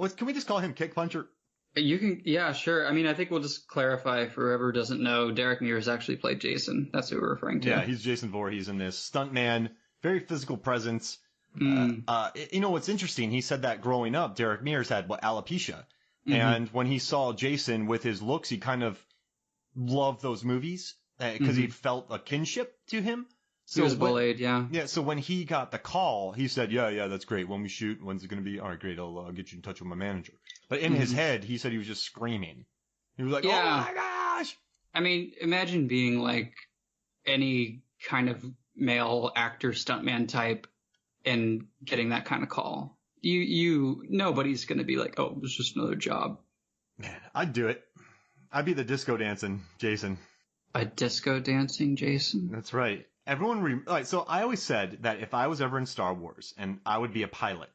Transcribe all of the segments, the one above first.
can we just call him Kick Puncher? You can, yeah, sure. I mean, I think we'll just clarify for whoever doesn't know. Derek Mears actually played Jason. That's who we're referring to. Yeah, he's Jason Voorhees in this. Stuntman, very physical presence. What's interesting, he said that growing up, Derek Mears had alopecia. And when he saw Jason with his looks, he kind of loved those movies because he felt a kinship to him. So he was bullied, yeah. Yeah, so when he got the call, he said, yeah, that's great. When we shoot, when's it going to be? All right, great, I'll get you in touch with my manager. But in his head, he said he was just screaming. He was like, oh my gosh! I mean, imagine being like any kind of male actor, stuntman type, and getting that kind of call. Nobody's going to be like, oh, it was just another job. Man, I'd do it. I'd be the disco dancing Jason. A disco dancing Jason? That's right. Everyone, so I always said that if I was ever in Star Wars and I would be a pilot,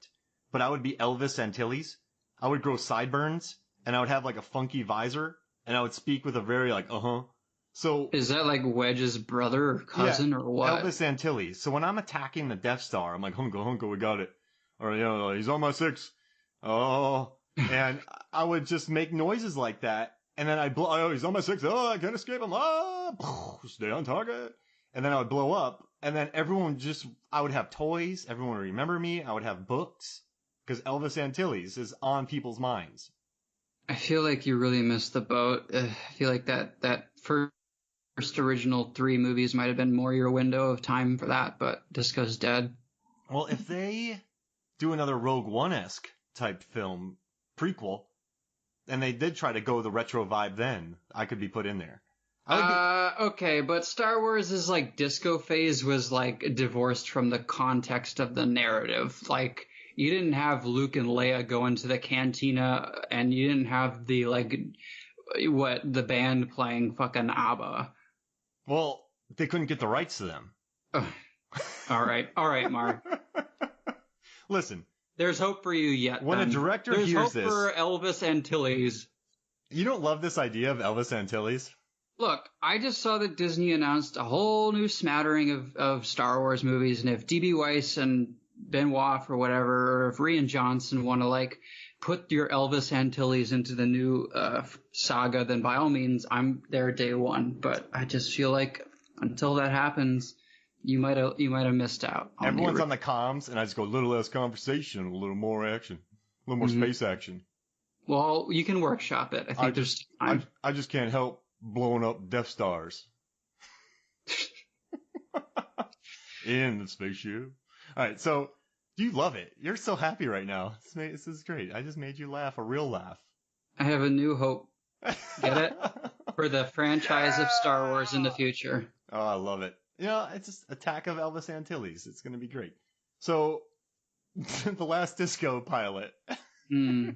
but I would be Elvis Antilles, I would grow sideburns and I would have like a funky visor and I would speak with a very like, So is that like Wedge's brother or cousin or what? Elvis Antilles. So when I'm attacking the Death Star, I'm like, hunka, we got it. Or, he's on my 6. Oh, and I would just make noises like that. And then I'd blow, he's on my 6. Oh, I can't escape him. Stay on target. And then I would blow up. And then I would have toys. Everyone would remember me. I would have books. Because Elvis Antilles is on people's minds. I feel like you really missed the boat. I feel like that first original 3 movies might have been more your window of time for that, but Disco's dead. Well, if they do another Rogue One-esque type film prequel, and they did try to go the retro vibe then, I could be put in there. Okay, but Star Wars' like disco phase was like divorced from the context of the narrative. Like, you didn't have Luke and Leia go into the cantina, and you didn't have the the band playing fucking ABBA. Well, they couldn't get the rights to them. All right, Mark. Listen. There's hope for you yet. When a director hears this. There's hope for Elvis Antilles. You don't love this idea of Elvis Antilles? Look, I just saw that Disney announced a whole new smattering of Star Wars movies, and if D.B. Weiss and Benoit or whatever, or if Rian Johnson want to put your Elvis Antilles into the new saga, then by all means, I'm there day one. But I just feel like until that happens, you might have missed out. Everyone's on the comms, and I just go, a little less conversation, a little more action, a little more space action. Well, you can workshop it. I just can't help blowing up Death Stars in the spaceship. All right, so you love it. You're so happy right now. This is great. I just made you laugh, a real laugh. I have a new hope. Get it? For the franchise of Star Wars in the future. Oh, I love it. It's just Attack of Elvis Antilles. It's going to be great. So, the last disco pilot. All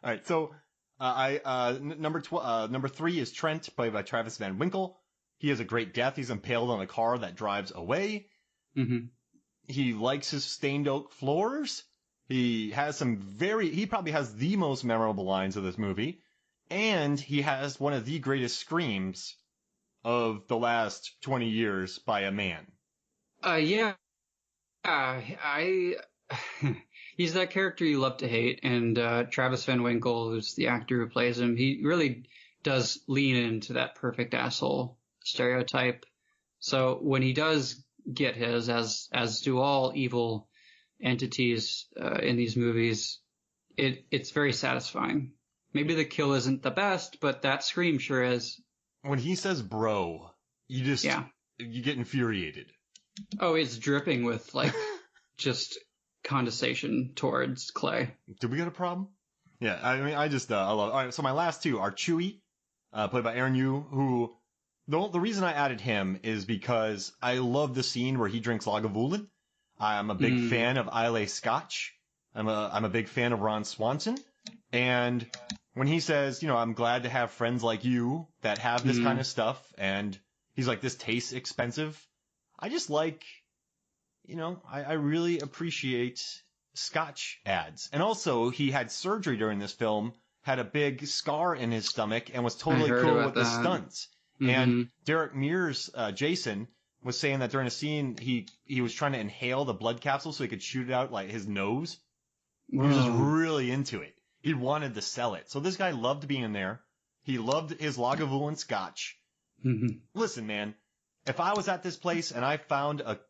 right, so number 3 is Trent, played by Travis Van Winkle. He has a great death. He's impaled on a car that drives away. Mm-hmm. He likes his stained oak floors. He has he probably has the most memorable lines of this movie. And he has one of the greatest screams of the last 20 years by a man. Yeah. He's that character you love to hate, and Travis Van Winkle, who's the actor who plays him, he really does lean into that perfect asshole stereotype. So when he does get his, as do all evil entities in these movies, it's very satisfying. Maybe the kill isn't the best, but that scream sure is. When he says bro, you get infuriated. Oh, it's dripping with just condensation towards Clay. Did we get a problem? Yeah, I mean, I love it. All right, so my last 2 are Chewie, played by Aaron Yu, who, the reason I added him is because I love the scene where he drinks Lagavulin. I'm a big fan of Islay Scotch. I'm a big fan of Ron Swanson. And when he says, I'm glad to have friends like you that have this kind of stuff, and he's like, this tastes expensive. I just like, I really appreciate Scotch ads. And also, he had surgery during this film, had a big scar in his stomach, and was totally cool with the stunts. Mm-hmm. And Derek Mears, Jason, was saying that during a scene, he was trying to inhale the blood capsule so he could shoot it out his nose. He was just really into it. He wanted to sell it. So this guy loved being in there. He loved his Lagavulin scotch. Listen, man, if I was at this place and I found a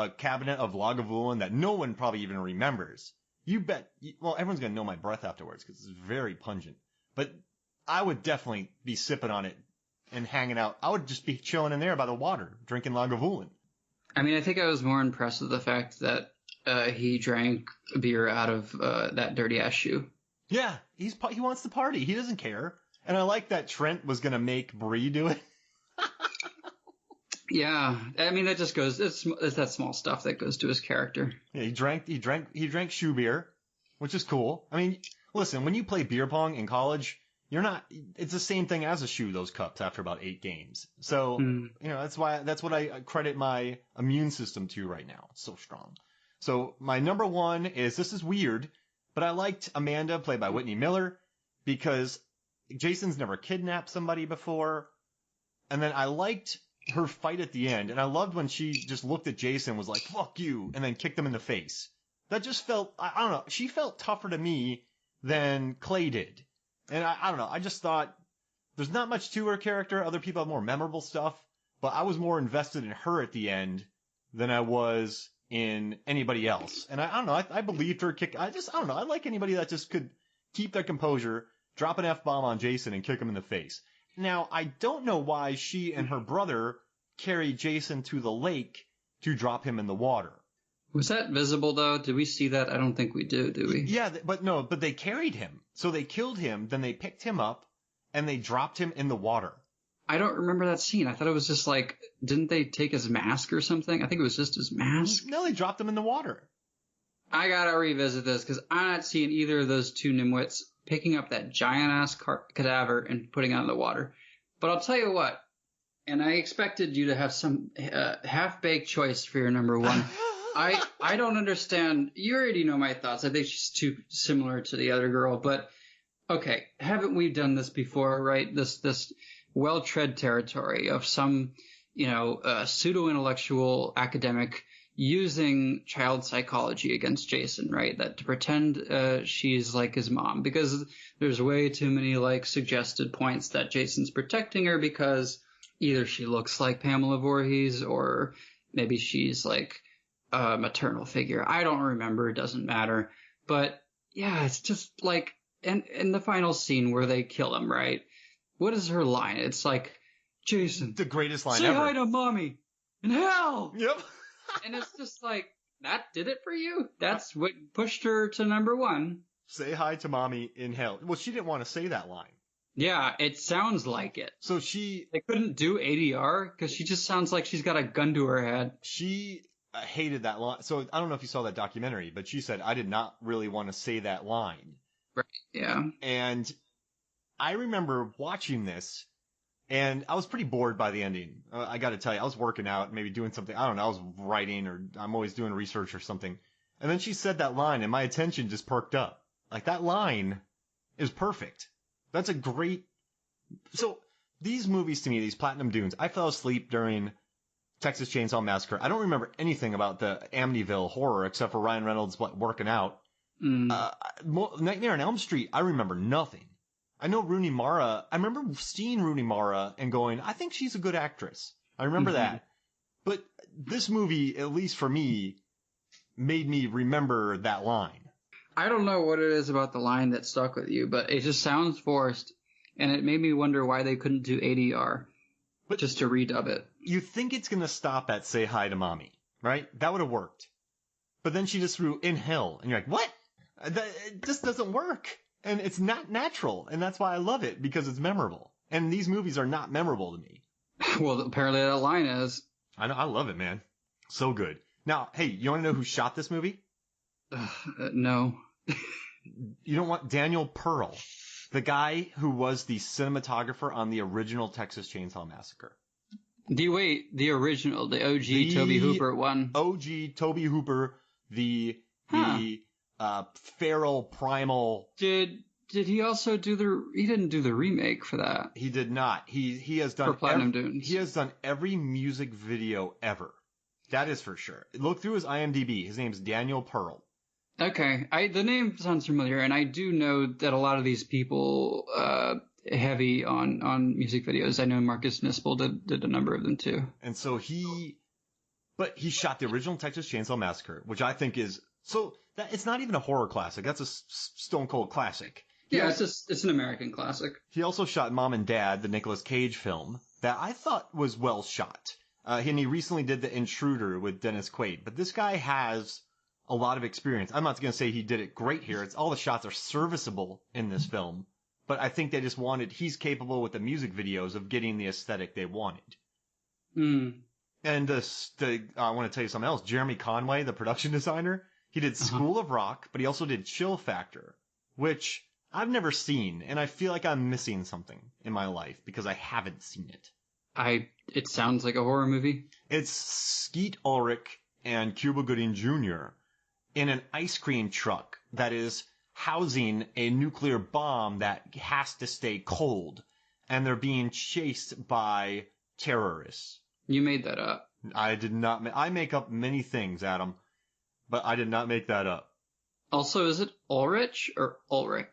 cabinet of Lagavulin that no one probably even remembers, you bet, well, everyone's going to know my breath afterwards because it's very pungent. But I would definitely be sipping on it and hanging out. I would just be chilling in there by the water, drinking Lagavulin. I mean, I think I was more impressed with the fact that he drank beer out of that dirty ass shoe. Yeah, he wants to party. He doesn't care. And I like that Trent was going to make Bree do it. Yeah, I mean, that just goes, it's that small stuff that goes to his character. Yeah, he drank shoe beer, which is cool. I mean, listen, when you play beer pong in college, it's the same thing as a shoe, those cups, after about 8 games. So, that's what I credit my immune system to right now. It's so strong. So my number one this is weird, but I liked Amanda, played by Whitney Miller, because Jason's never kidnapped somebody before. And then I liked her fight at the end, and I loved when she just looked at Jason and was like, fuck you, and then kicked him in the face. That just felt, I don't know, she felt tougher to me than Clay did. And I don't know, I just thought, there's not much to her character, other people have more memorable stuff, but I was more invested in her at the end than I was in anybody else. And I don't know, I believed her I don't know, I like anybody that just could keep their composure, drop an F-bomb on Jason and kick him in the face. Now, I don't know why she and her brother carried Jason to the lake to drop him in the water. Was that visible, though? Did we see that? I don't think we do we? Yeah, but they carried him. So they killed him, then they picked him up, and they dropped him in the water. I don't remember that scene. I thought it was just like, didn't they take his mask or something? I think it was just his mask. No, they dropped him in the water. I gotta revisit this, because I'm not seeing either of those two nimwits picking up that giant-ass cadaver and putting it out in the water. But I'll tell you what, and I expected you to have some half-baked choice for your number one. I don't understand. You already know my thoughts. I think she's too similar to the other girl. But, okay, haven't we done this before, right? This well-tread territory of some, pseudo-intellectual academic using child psychology against Jason, right? That to pretend she's like his mom, because there's way too many suggested points that Jason's protecting her because either she looks like Pamela Voorhees or maybe she's like a maternal figure. I don't remember. It doesn't matter. But yeah, it's just like in the final scene where they kill him, right? What is her line? It's like, Jason, the greatest line say ever. Say hi to mommy in hell. Yep. And it's just like, that did it for you? That's what pushed her to number one. Say hi to mommy in hell. Well, she didn't want to say that line. Yeah, it sounds like it. So they couldn't do ADR because she just sounds like she's got a gun to her head. She hated that line. So I don't know if you saw that documentary, but she said, I did not really want to say that line. Right, yeah. And I remember watching this, and I was pretty bored by the ending. I got to tell you, I was working out, maybe doing something. I don't know. I was writing, or I'm always doing research or something. And then she said that line, and my attention just perked up. Like, that line is perfect. That's a great. So these movies to me, these Platinum Dunes, I fell asleep during Texas Chainsaw Massacre. I don't remember anything about the Amityville horror except for Ryan Reynolds working out. Nightmare on Elm Street, I remember nothing. I know Rooney Mara. I remember seeing Rooney Mara and going, I think she's a good actress. I remember that. But this movie, at least for me, made me remember that line. I don't know what it is about the line that stuck with you, but it just sounds forced, and it made me wonder why they couldn't do ADR, but just to redub it. You think it's going to stop at say hi to mommy, right? That would have worked. But then she just threw in hell, and you're like, what? It just doesn't work. And it's not natural, and that's why I love it, because it's memorable. And these movies are not memorable to me. Well, apparently that line is. I know, I love it, man. So good. Now, hey, you want to know who shot this movie? No. You don't want Daniel Pearl, the guy who was the cinematographer on the original Texas Chainsaw Massacre. The original, the OG Tobe Hooper one. OG Tobe Hooper, the feral primal. Did he also do he didn't do the remake for that? He did not. He has done for Platinum Dunes. He has done every music video ever. That is for sure. Look through his IMDb. His name's Daniel Pearl. Okay, the name sounds familiar, and I do know that a lot of these people heavy on music videos. I know Marcus Nispel did a number of them too. And so but he shot the original Texas Chainsaw Massacre, which I think is that it's not even a horror classic. That's a stone cold classic. It's an American classic. He also shot Mom and Dad, the Nicolas Cage film that I thought was well shot. And he recently did The Intruder with Dennis Quaid. But this guy has a lot of experience. I'm not going to say he did it great here. It's all the shots are serviceable in this film. But I think they just he's capable with the music videos of getting the aesthetic they wanted. Mm. And I want to tell you something else. Jeremy Conway, the production designer, he did School of Rock, but he also did Chill Factor, which I've never seen, and I feel like I'm missing something in my life because I haven't seen it. It sounds like a horror movie. It's Skeet Ulrich and Cuba Gooding Jr. in an ice cream truck that is housing a nuclear bomb that has to stay cold, and they're being chased by terrorists. You made that up. I did not. I make up many things, Adam, but I did not make that up. Also, is it Ulrich or Ulrich?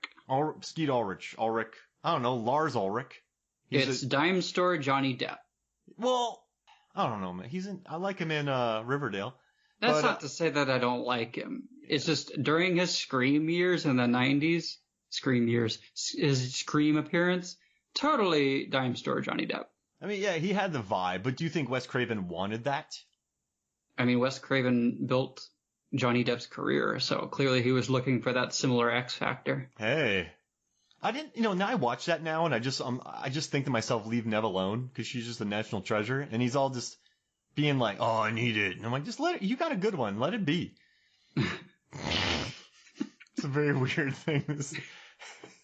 Skeet Ulrich. I don't know. Lars Ulrich. It's Dime Store Johnny Depp. Well, I don't know, man. I like him in Riverdale. That's not to say that I don't like him. It's just during his Scream years in the 90s, his Scream appearance, totally Dime Store Johnny Depp. I mean, yeah, he had the vibe, but do you think Wes Craven wanted that? I mean, Wes Craven built Johnny Depp's career, so clearly he was looking for that similar X factor. Hey, I didn't, now I watch that now and I just think to myself, leave Nev alone, because she's just a national treasure, and he's all just being like, oh, I need it. And I'm like, just you got a good one, let it be. It's a very weird thing.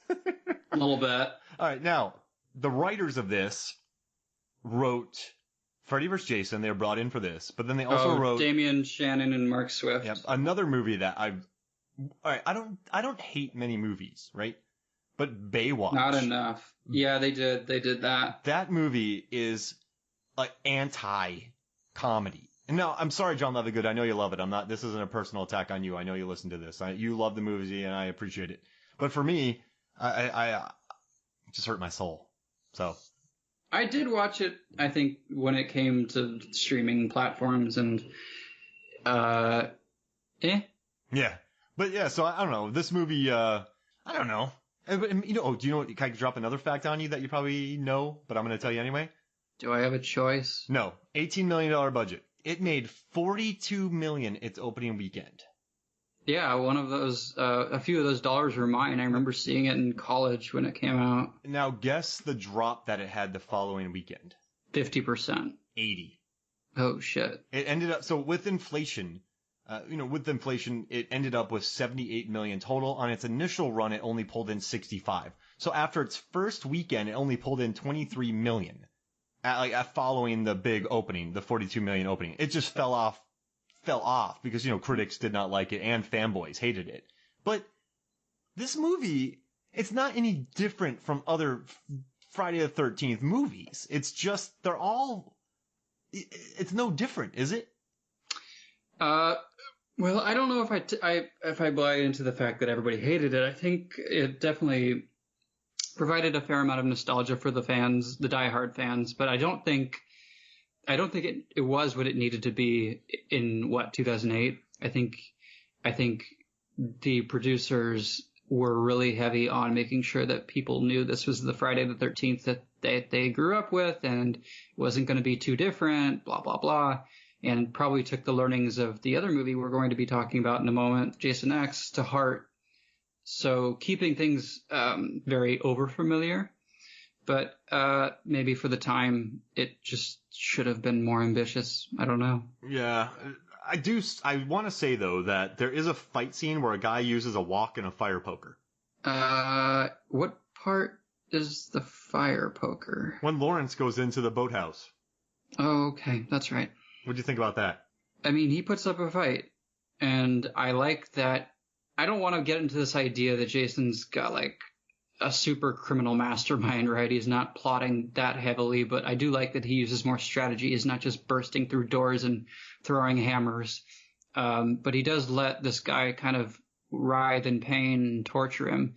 A little bit. All right, now, the writers of this wrote Freddy vs. Jason. They were brought in for this, but then they also wrote Damian Shannon and Mark Swift. Yep, another movie that all right, I don't hate many movies, right? But Baywatch. Not enough. Yeah, they did that. That movie is like anti-comedy. And now, I'm sorry, John Levigood, I know you love it. This isn't a personal attack on you. I know you listen to this. You love the movie and I appreciate it. But for me, I it just hurt my soul. So I did watch it, I think, when it came to streaming platforms and, Yeah. But yeah, so I don't know. This movie, I don't know. Do you know, can I drop another fact on you that you probably know, but I'm going to tell you anyway? Do I have a choice? No. $18 million budget. It made $42 million its opening weekend. Yeah, one of those, a few of those dollars were mine. I remember seeing it in college when it came out. Now guess the drop that it had the following weekend. 50%. 80. Oh shit. It ended up, so with inflation, it ended up with 78 million total. On its initial run, it only pulled in 65. So after its first weekend, it only pulled in 23 million. Following the big opening, the 42 million opening. It just fell off because, critics did not like it and fanboys hated it. But this movie, it's not any different from other Friday the 13th movies. It's just, it's no different, is it? Well, I don't know if I buy into the fact that everybody hated it. I think it definitely provided a fair amount of nostalgia for the fans, the diehard fans, but I don't think it was what it needed to be in 2008. I think the producers were really heavy on making sure that people knew this was the Friday the 13th that they grew up with and wasn't going to be too different, blah, blah, blah. And probably took the learnings of the other movie we're going to be talking about in a moment, Jason X, to heart. So keeping things very overfamiliar, but maybe for the time it just should have been more ambitious. I don't know. Yeah, I want to say though that there is a fight scene where a guy uses a wok and a fire poker. What part is the fire poker? When Lawrence goes into the boathouse. Oh, okay, that's right. What do you think about that? I mean, he puts up a fight, and I like that. I don't want to get into this idea that Jason's got like a super criminal mastermind, right? He's not plotting that heavily, but I do like that he uses more strategy. He's not just bursting through doors and throwing hammers. But he does let this guy kind of writhe in pain and torture him.